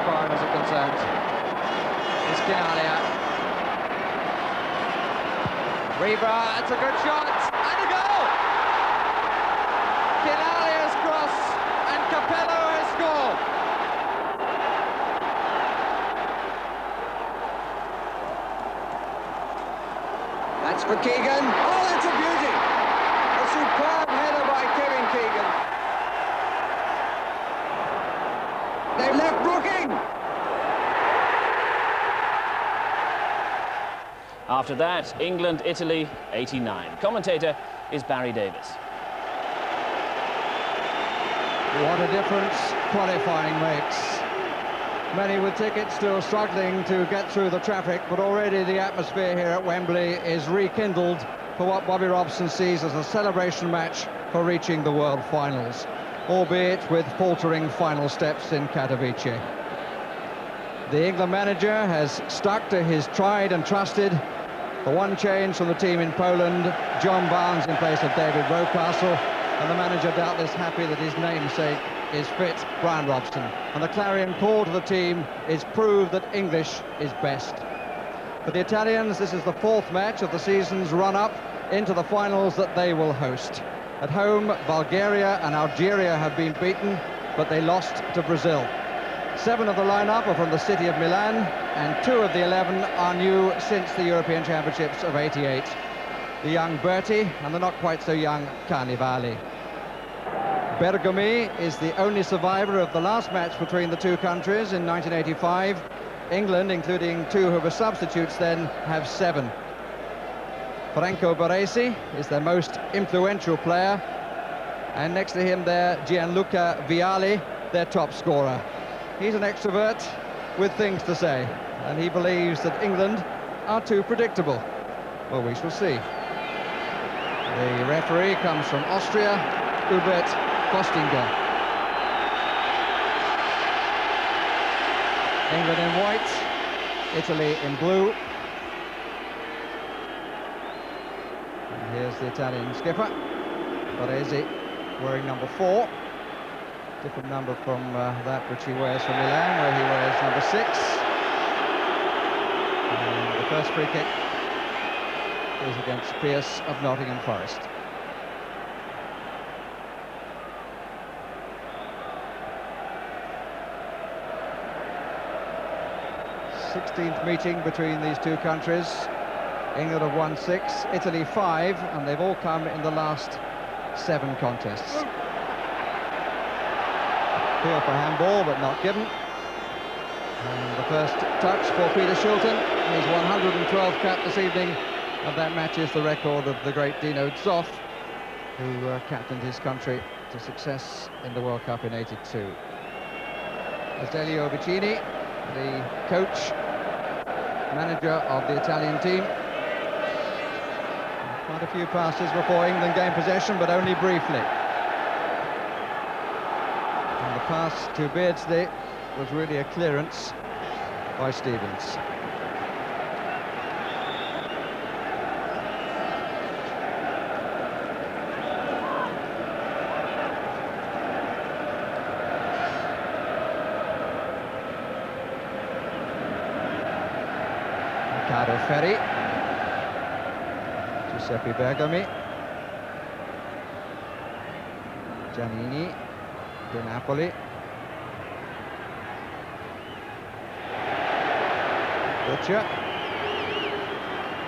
far as it's concerned. It's Quinalia. Riva, it's a good shot, and a goal! Quinalia's cross, and Capello has scored. That's for Keegan. Oh, that's a beauty! A superb header by Kevin Keegan. They've left Brooking. After that, England, Italy, 89. Commentator is Barry Davis. What a difference qualifying makes. Many with tickets still struggling to get through the traffic, but already the atmosphere here at Wembley is rekindled for what Bobby Robson sees as a celebration match for reaching the World Finals, albeit with faltering final steps in Katowice. The England manager has stuck to his tried and trusted. The one change from the team in Poland, John Barnes in place of David Rocastle, and the manager doubtless happy that his namesake is fit, Brian Robson. And the clarion call to the team is prove that English is best. For the Italians, this is the fourth match of the season's run-up into the finals that they will host. At home, Bulgaria and Algeria have been beaten, but they lost to Brazil. 7 of the lineup are from the city of Milan, and 2 of the 11 are new since the European Championships of '88. The young Berti and the not quite so young Carnevali. Bergomi is the only survivor of the last match between the two countries in 1985. England, including 2 who were substitutes then, have 7. Franco Baresi is their most influential player, and next to him there, Gianluca Vialli, their top scorer. He's an extrovert with things to say, and he believes that England are too predictable. Well, we shall see. The referee comes from Austria, Hubert Kostinger. England in white, Italy in blue. And here's the Italian skipper, Baresi, wearing number 4. Different number from that which he wears for Milan, where he wears number 6. And the first free kick is against Pearce of Nottingham Forest. Sixteenth meeting between these two countries. England have won 6, Italy 5, and they've all come in the last 7 contests. Appeal for handball, but not given. And the first touch for Peter Shilton, his 112th cap this evening, and that matches the record of the great Dino Zoff, who captained his country to success in the World Cup in '82. Aurelio Vicini, the coach, manager of the Italian team. Quite a few passes before England gained possession, but only briefly. And the pass to Beardsley was really a clearance by Stevens. Riccardo Ferri, Giuseppe Bergomi, Giannini, De Napoli, Butcher.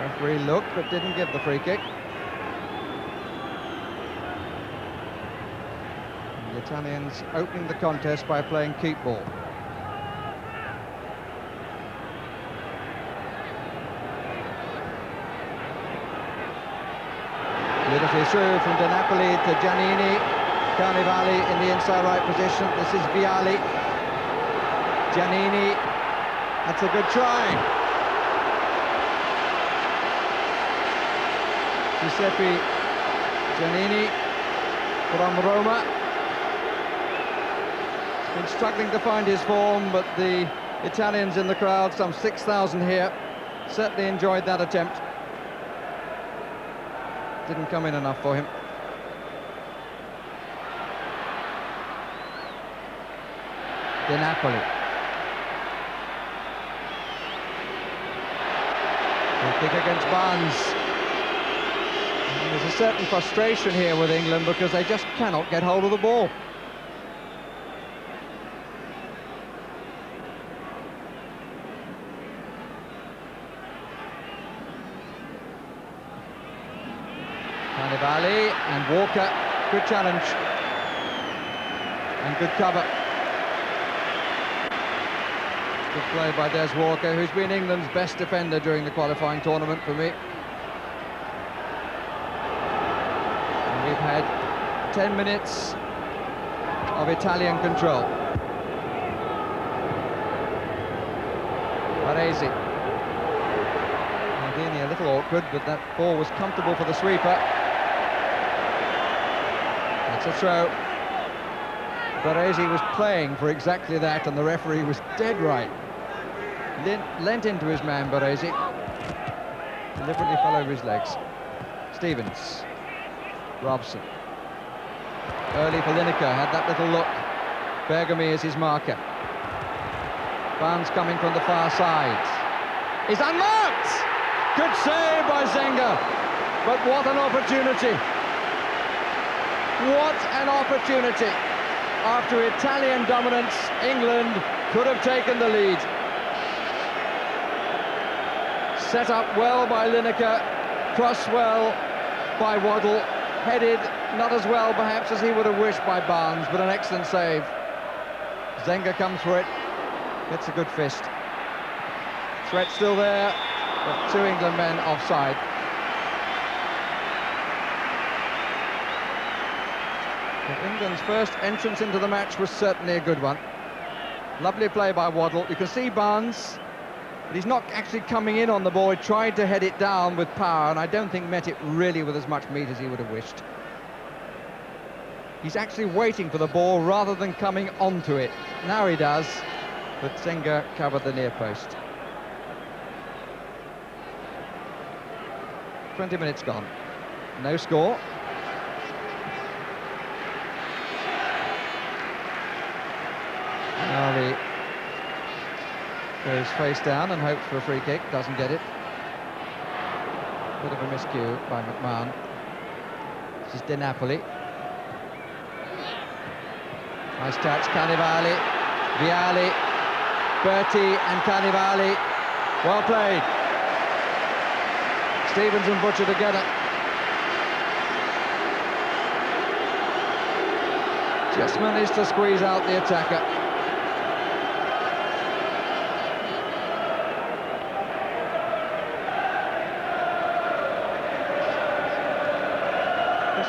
Referee looked but didn't give the free kick. And the Italians opening the contest by playing keep ball. Beautifully through from De Napoli to Giannini. Carnevali in the inside right position. This is Vialli. Giannini. That's a good try. Giuseppe Giannini from Roma. He's been struggling to find his form, but the Italians in the crowd, some 6,000 here, certainly enjoyed that attempt. Didn't come in enough for him. De Napoli. Kick against Barnes. And there's a certain frustration here with England because they just cannot get hold of the ball. Carnevale and Walker, good challenge and good cover. Good play by Des Walker, who's been England's best defender during the qualifying tournament for me. And we've had 10 minutes of Italian control. Baresi. Maldini a little awkward, but that ball was comfortable for the sweeper. It's a throw. Baresi was playing for exactly that, and the referee was dead right. Leant into his man, Baresi. Deliberately fell over his legs. Stevens. Robson. Early for Lineker, had that little look. Bergamy is his marker. Barnes coming from the far side. He's unmarked! Good save by Zenga. But what an opportunity. What an opportunity. After Italian dominance, England could have taken the lead. Set up well by Lineker, crossed well by Waddle, headed not as well perhaps as he would have wished by Barnes, but an excellent save. Zenga comes for it, gets a good fist. Threat still there, but 2 England men offside. But England's first entrance into the match was certainly a good one. Lovely play by Waddle. You can see Barnes, but he's not actually coming in on the ball. He tried to head it down with power, and I don't think met it really with as much meat as he would have wished. He's actually waiting for the ball rather than coming onto it. Now he does, but Zenga covered the near post. 20 minutes gone. No score. Ali goes face down and hopes for a free kick, doesn't get it. Bit of a miscue by McMahon. This is De Napoli. Nice touch, Carnevale, Vialli, Berti and Carnevale. Well played. Stevens and Butcher together. Just managed to squeeze out the attacker.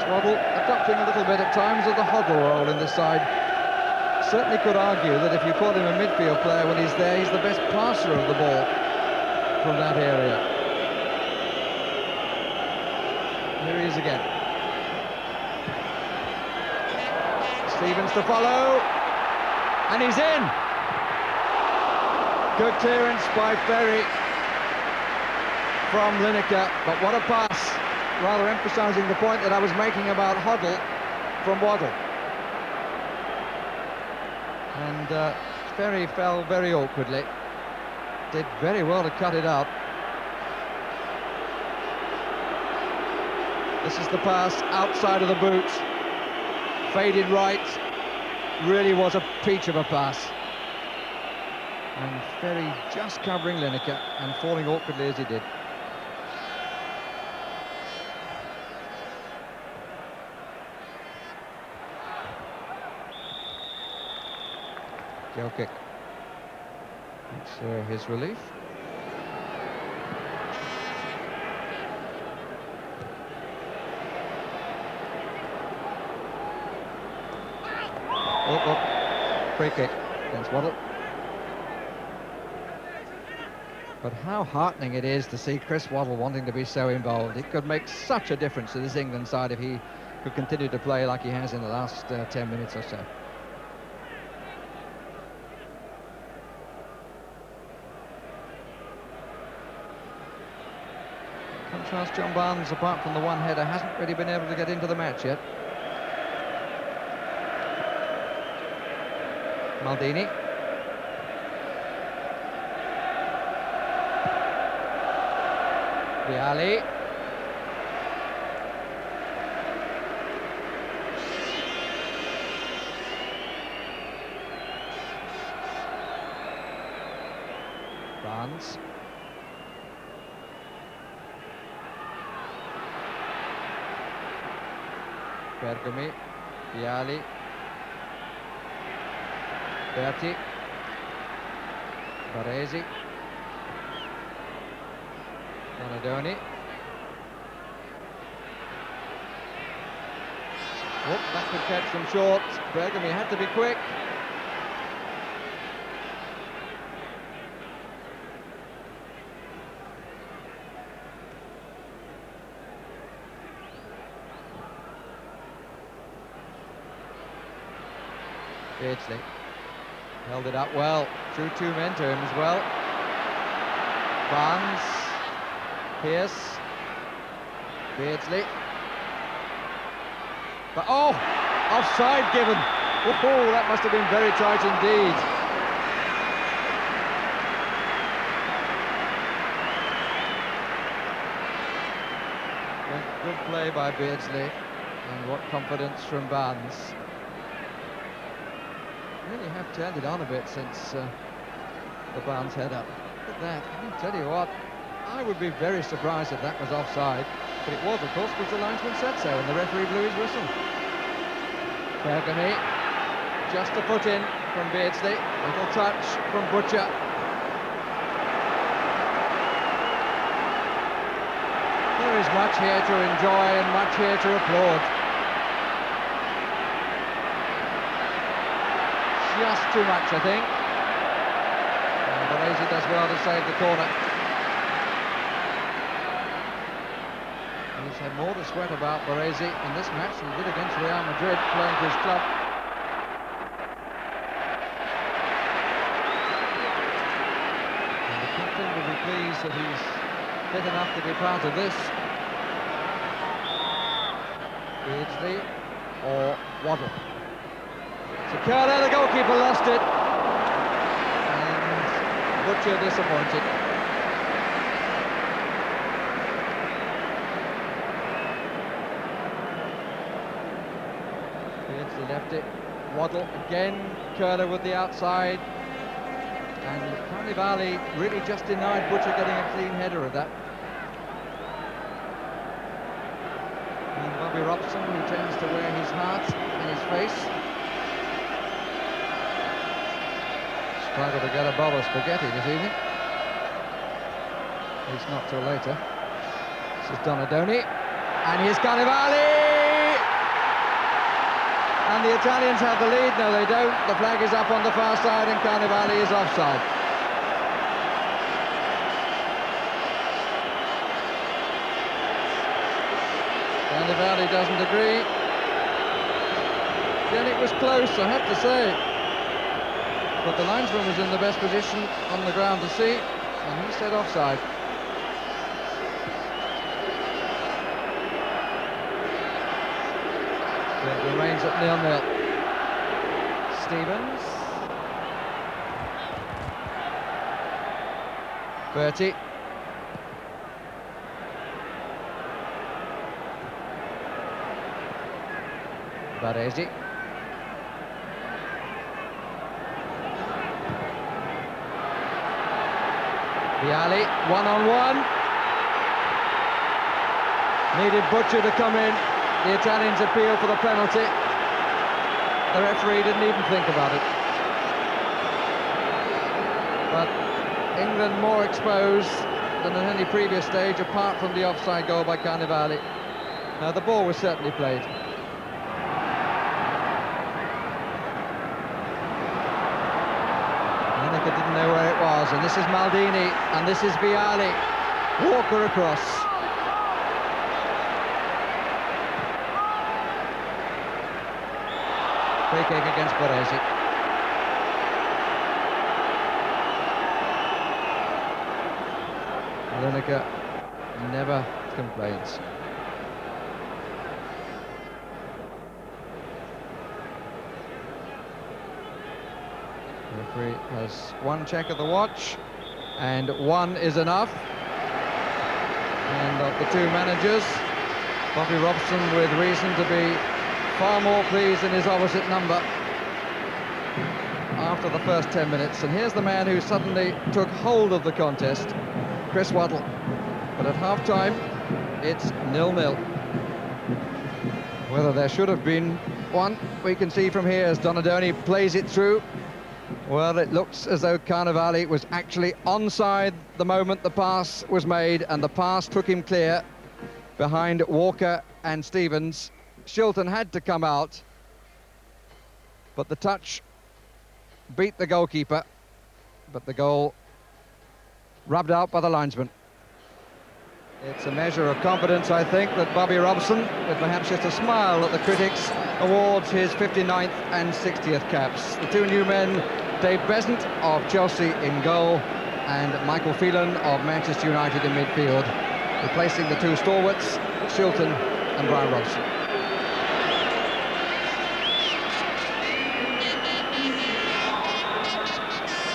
Waddle adopting a little bit at times of the Hoddle role in this side. Certainly could argue that if you call him a midfield player when he's there, he's the best passer of the ball from that area. Here he is again. Stevens to follow, and he's in. Good clearance by Ferry from Lineker, but what a pass. Rather emphasising the point that I was making about Hoddle from Waddle. And Ferry fell very awkwardly. Did very well to cut it out. This is the pass outside of the boot. Faded right. Really was a peach of a pass. And Ferry just covering Lineker and falling awkwardly as he did. Goal kick. It's his relief. Oh, free kick against Waddle. But how heartening it is to see Chris Waddle wanting to be so involved. It could make such a difference to this England side if he could continue to play like he has in the last 10 minutes or so. Contrast, John Barnes, apart from the one header, hasn't really been able to get into the match yet. Maldini. Vialli. Barnes. Bergomi. Vialli. Berti. Baresi. Donadoni. Oh, that could catch them short. Bergomi had to be quick. Beardsley held it up well, drew two men to him as well. Barnes, Pearce, Beardsley. But oh, offside given. Oh, that must have been very tight indeed. Good play by Beardsley, and what confidence from Barnes. Really have turned it on a bit since the Barnes head-up. Look at that. I tell you what, I would be very surprised if that was offside. But it was, of course, because the linesman said so, and the referee blew his whistle. Bergomi, just a foot in from Beardsley. Little touch from Butcher. There is much here to enjoy and much here to applaud. Just too much, I think. And Baresi does well to save the corner. He's had more to sweat about, Baresi, in this match than he did against Real Madrid, playing for his club. And the captain will be pleased that he's fit enough to be part of this. Beardsley or Waddle. So Curler, the goalkeeper, lost it, and Butcher disappointed. Beardsley left it, Waddle again, Curler with the outside, and Carnivali really just denied Butcher getting a clean header of that. And Bobby Robson, who tends to wear his heart in his face, struggled to get a bowl of spaghetti this evening. At least not till later. This is Donadoni, and here's Carnivali! And the Italians have the lead. No, they don't. The flag is up on the far side, and Carnivali is offside. Carnivali doesn't agree. Then it was close, I have to say. But the linesman was in the best position on the ground to see, and he said offside. It remains at 0-0. Stevens. Berti. Baresi. Vialli, one-on-one. Needed Butcher to come in. The Italians appeal for the penalty. The referee didn't even think about it. But England more exposed than at any previous stage, apart from the offside goal by Carnivali. Now, the ball was certainly played. Lineker didn't know where it was, and this is Maldini, and this is Vialli. Walker across. Free kick against Baresi. Lineker never complains. The referee has one check of the watch, and one is enough. And the two managers. Bobby Robson with reason to be far more pleased than his opposite number after the first 10 minutes. And here's the man who suddenly took hold of the contest, Chris Waddle. But at half-time, it's 0-0. Whether there should have been one, we can see from here as Donadoni plays it through. Well, it looks as though Carnevale was actually onside the moment the pass was made, and the pass took him clear behind Walker and Stevens. Shilton had to come out, but the touch beat the goalkeeper, but the goal rubbed out by the linesman. It's a measure of confidence, I think, that Bobby Robson, with perhaps just a smile at the critics, awards his 59th and 60th caps. The two new men, Dave Besant of Chelsea in goal and Michael Phelan of Manchester United in midfield, replacing the two stalwarts, Shilton and Brian Robson.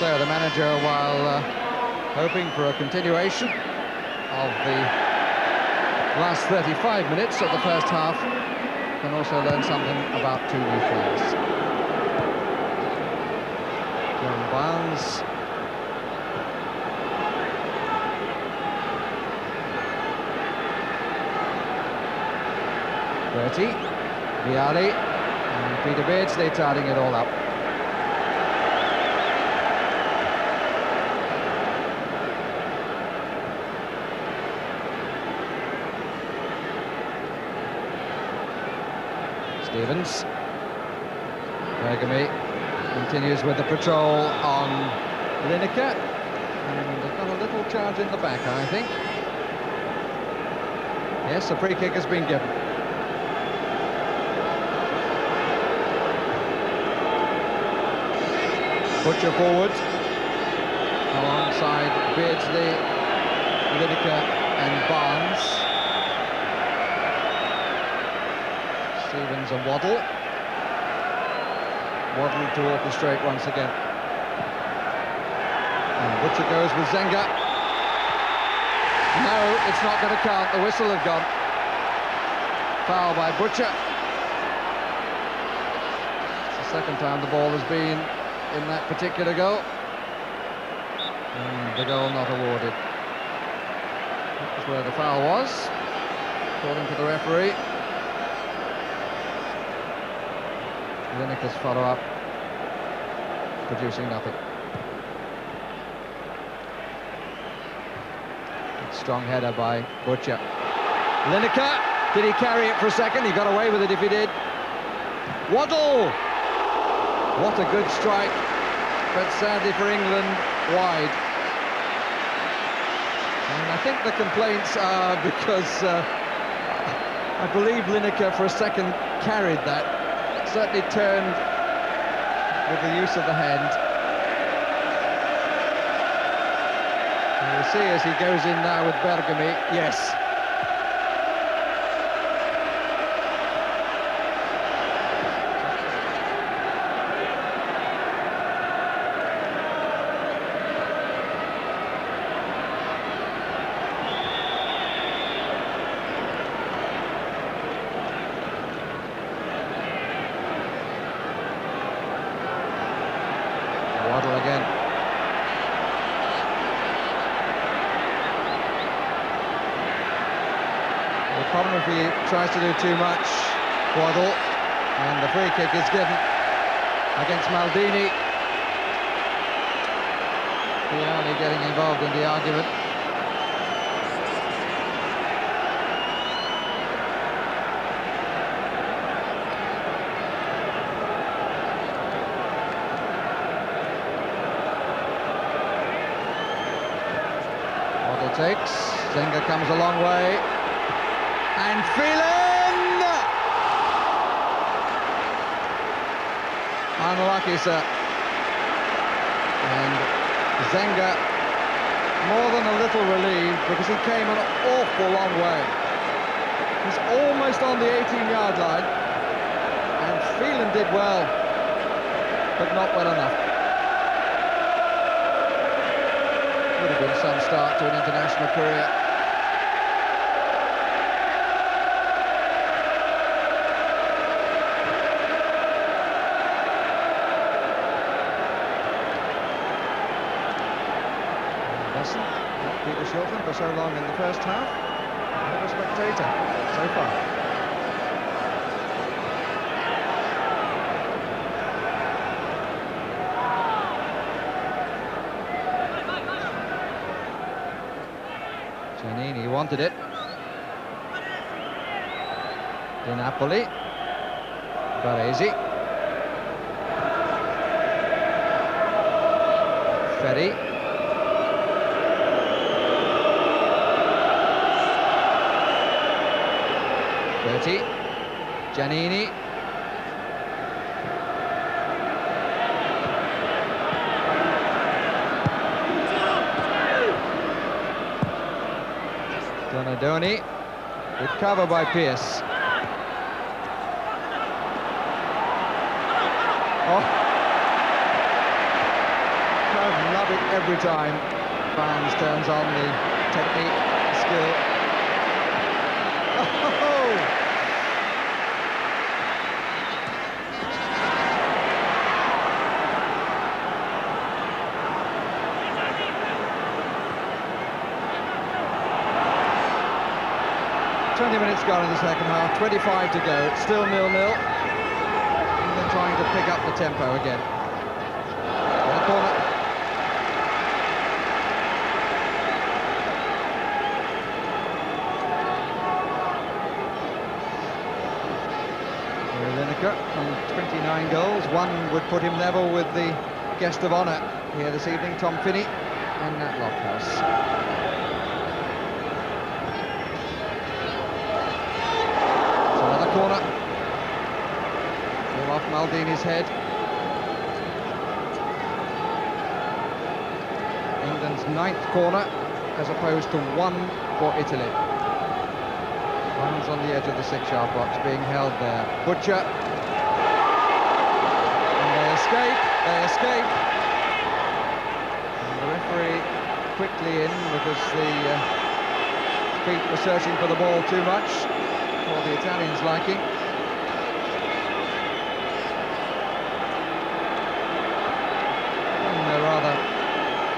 So the manager, while hoping for a continuation of the last 35 minutes of the first half, can also learn something about two new players. John Barnes. Bertie, Vialli, and Peter Beardsley tidying it all up. Stevens. Bergamy continues with the patrol on Lineker, and they've got a little charge in the back, I think. Yes, a free kick has been given. Butcher forward alongside Beardsley, Lineker and Barnes. Stevens and Waddle. Waddle to orchestrate once again. And Butcher goes with Zenga. No, it's not going to count. The whistle had gone. Foul by Butcher. It's the second time the ball has been in that particular goal. And the goal not awarded. That was where the foul was, according to the referee. Lineker's follow-up, producing nothing. Good strong header by Butcher. Lineker, did he carry it for a second? He got away with it if he did. Waddle! What a good strike, but sadly for England, wide. And I think the complaints are because I believe Lineker for a second carried that. Certainly turned with the use of the hand. And we'll see as he goes in now with Bergamy. Yes. Waddle again. The problem if he tries to do too much, Waddle, and the free kick is given against Maldini. Vialli getting involved in the argument. Takes. Zenga comes a long way. And Phelan! Unlucky, sir. And Zenga more than a little relieved because he came an awful long way. He's almost on the 18-yard line. And Phelan did well, but not well enough. Would have been some start to an international career. Carson, Peter Shilton for so long in the first half. Never a spectator so far. Giannini wanted it. Di Napoli. Baresi. Ferri. Berti. Giannini. Donadoni. Good cover by Pearce. Oh, I love it every time Barnes turns on the technique, skill. Oh! 20 minutes gone in the second half, 25 to go, it's still 0-0. England trying to pick up the tempo again. The corner. Lineker on 29 goals, one would put him level with the guest of honour here this evening, Tom Finney, and Nat Lockhouse. Corner. Ball off Maldini's head. England's 9th corner as opposed to 1 for Italy. Barnes on the edge of the 6-yard box being held there. Butcher. And they escape. They escape. And the referee quickly in because the feet were searching for the ball too much. For the Italians' liking. And they're rather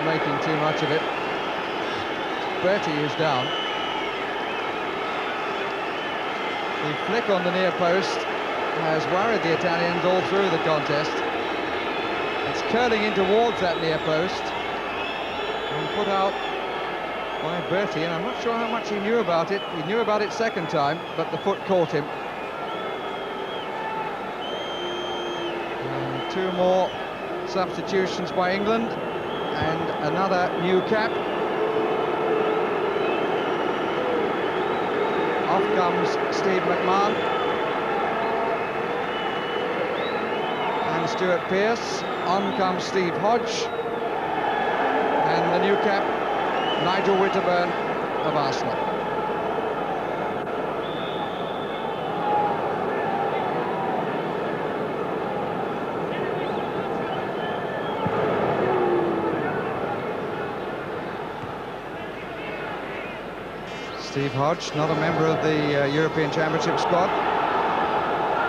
making too much of it. Berti is down. The flick on the near post has worried the Italians all through the contest. It's curling in towards that near post and put out by Berti, and I'm not sure how much he knew about it. He knew about it second time, but the foot caught him. And 2 more substitutions by England, and another new cap. Off comes Steve McMahon. And Stuart Pearce. On comes Steve Hodge. And the new cap, Nigel Winterburn of Arsenal. Steve Hodge, not a member of the European Championship squad,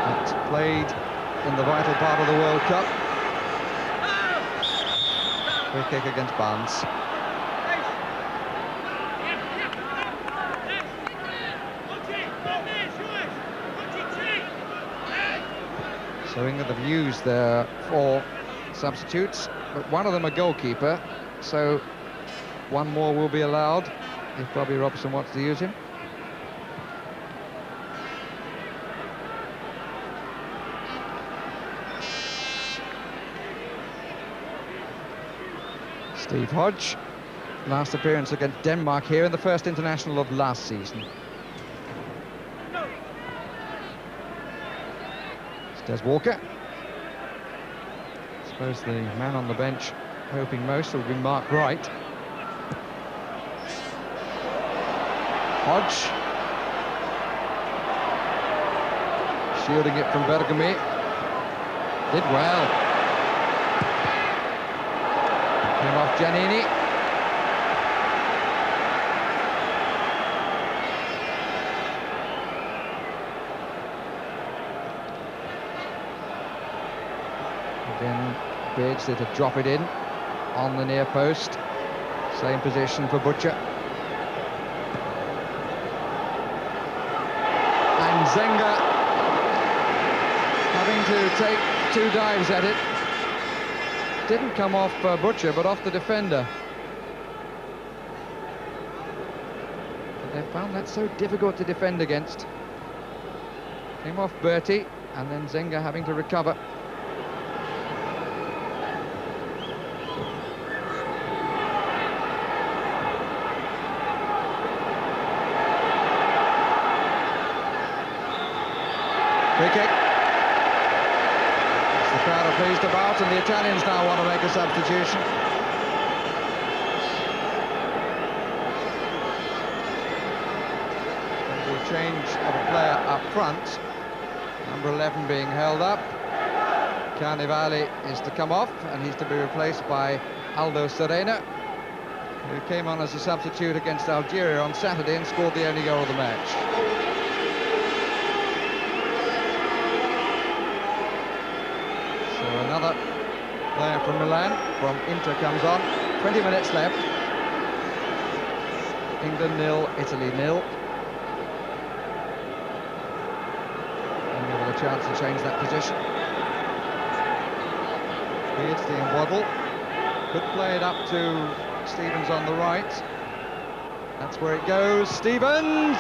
but played in the vital part of the World Cup. Free kick against Barnes. So England have used their 4 substitutes, but one of them a goalkeeper, so 1 more will be allowed if Bobby Robson wants to use him. Steve Hodge, last appearance against Denmark here in the first international of last season. Des Walker. I suppose the man on the bench hoping most will be Mark Wright. Hodge. Shielding it from Bergami. Did well. Came off Giannini. Again, Biggs to drop it in on the near post. Same position for Butcher. And Zenga having to take 2 dives at it. Didn't come off Butcher, but off the defender. But they found that so difficult to defend against. Came off Bertie, and then Zenga having to recover. Free kick. It's the crowd are pleased about, and the Italians now want to make a substitution. There'll be a change of a player up front. Number 11 being held up. Carnevale is to come off, and he's to be replaced by Aldo Serena, who came on as a substitute against Algeria on Saturday and scored the only goal of the match. Another player from Milan, from Inter, comes on. 20 minutes left. England 0, Italy 0. And with a chance to change that position. Beardsley and Waddle. Could play it up to Stevens on the right. That's where it goes. Stevens!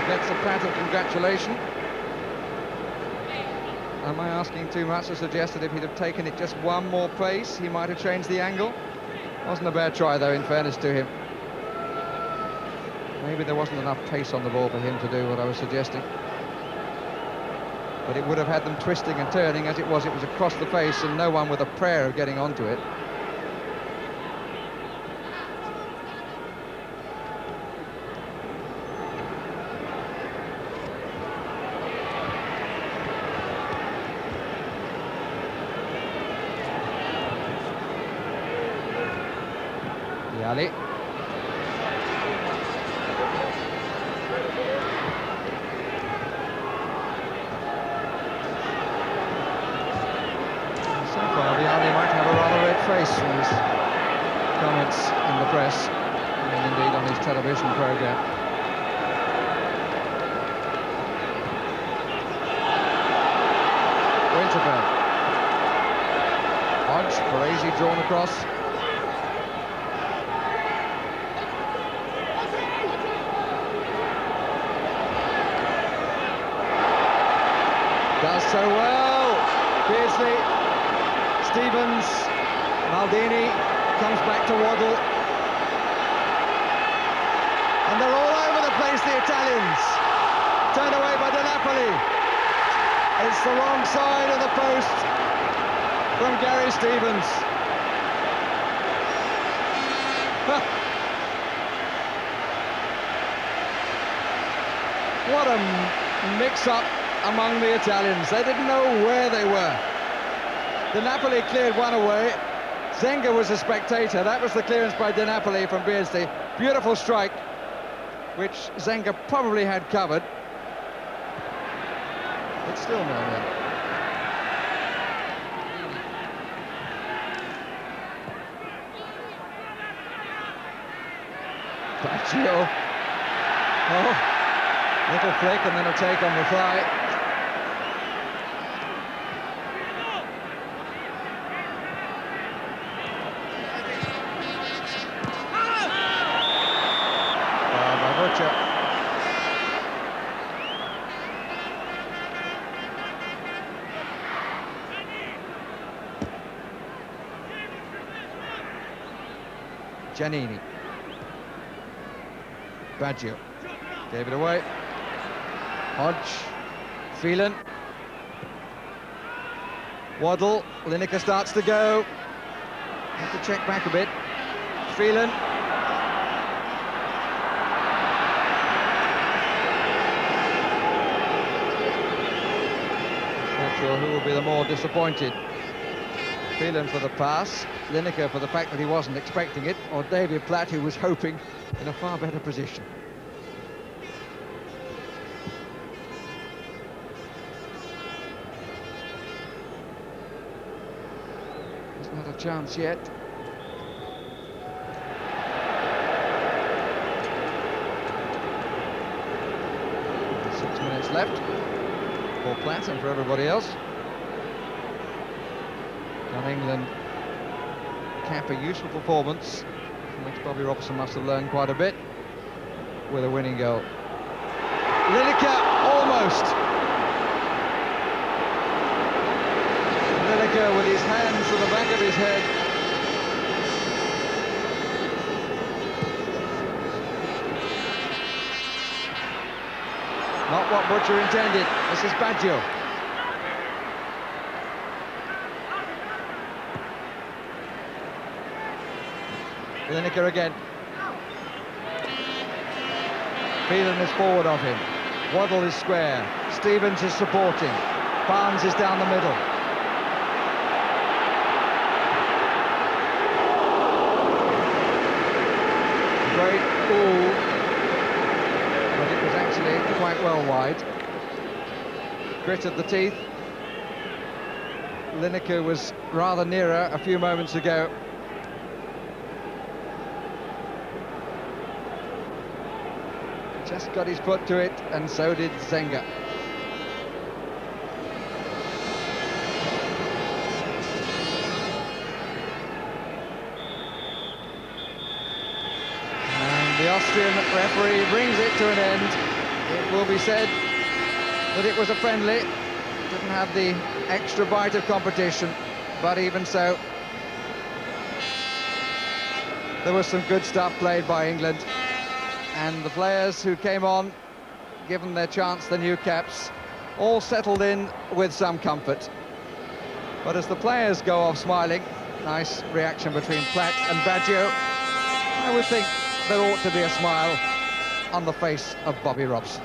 Gets a pat of congratulation. Am I asking too much to suggest that if he'd have taken it just one more pace, he might have changed the angle? Wasn't a bad try, though, in fairness to him. Maybe there wasn't enough pace on the ball for him to do what I was suggesting. But it would have had them twisting and turning. As it was across the face, and no one with a prayer of getting onto it. Ali. So far, Vialli might have a rather red face from his comments in the press, and indeed on his television programme. Winterburn. Hodge, Parisi drawn across. Does so well. Beardsley, Stevens, Maldini comes back to Waddle. And they're all over the place, the Italians. Turned away by De Napoli. It's the wrong side of the post from Gary Stevens. What a mix-up among the Italians. They didn't know where they were. De Napoli cleared one away. Zenga was a spectator. That was the clearance by De Napoli from Beardsley. Beautiful strike, which Zenga probably had covered. But still no. Baccio. Oh, little flick and then a take on the thigh. By Butcher. Giannini. Baggio gave it away. Hodge, Phelan, Waddle, Lineker starts to go. Have to check back a bit. Phelan. Not sure who will be the more disappointed. Phelan for the pass, Lineker for the fact that he wasn't expecting it, or David Platt, who was hoping in a far better position. It's not a chance yet. 6 minutes left for Platt and for everybody else. Can England cap a useful performance, from which Bobby Robson must have learned quite a bit, with a winning goal? Lineker, almost. Lineker with his hands to the back of his head. Not what Butcher intended. This is Baggio. Lineker again. Phelan is forward of him. Waddle is square. Stevens is supporting. Barnes is down the middle. Great ooh, but it was actually quite well wide. Grit of the teeth. Lineker was rather nearer a few moments ago. Just got his foot to it, and so did Zenga. And the Austrian referee brings it to an end. It will be said that it was a friendly. Didn't have the extra bite of competition, but even so, there was some good stuff played by England. And the players who came on, given their chance, the new caps, all settled in with some comfort. But as the players go off smiling, nice reaction between Platt and Baggio, I would think there ought to be a smile on the face of Bobby Robson.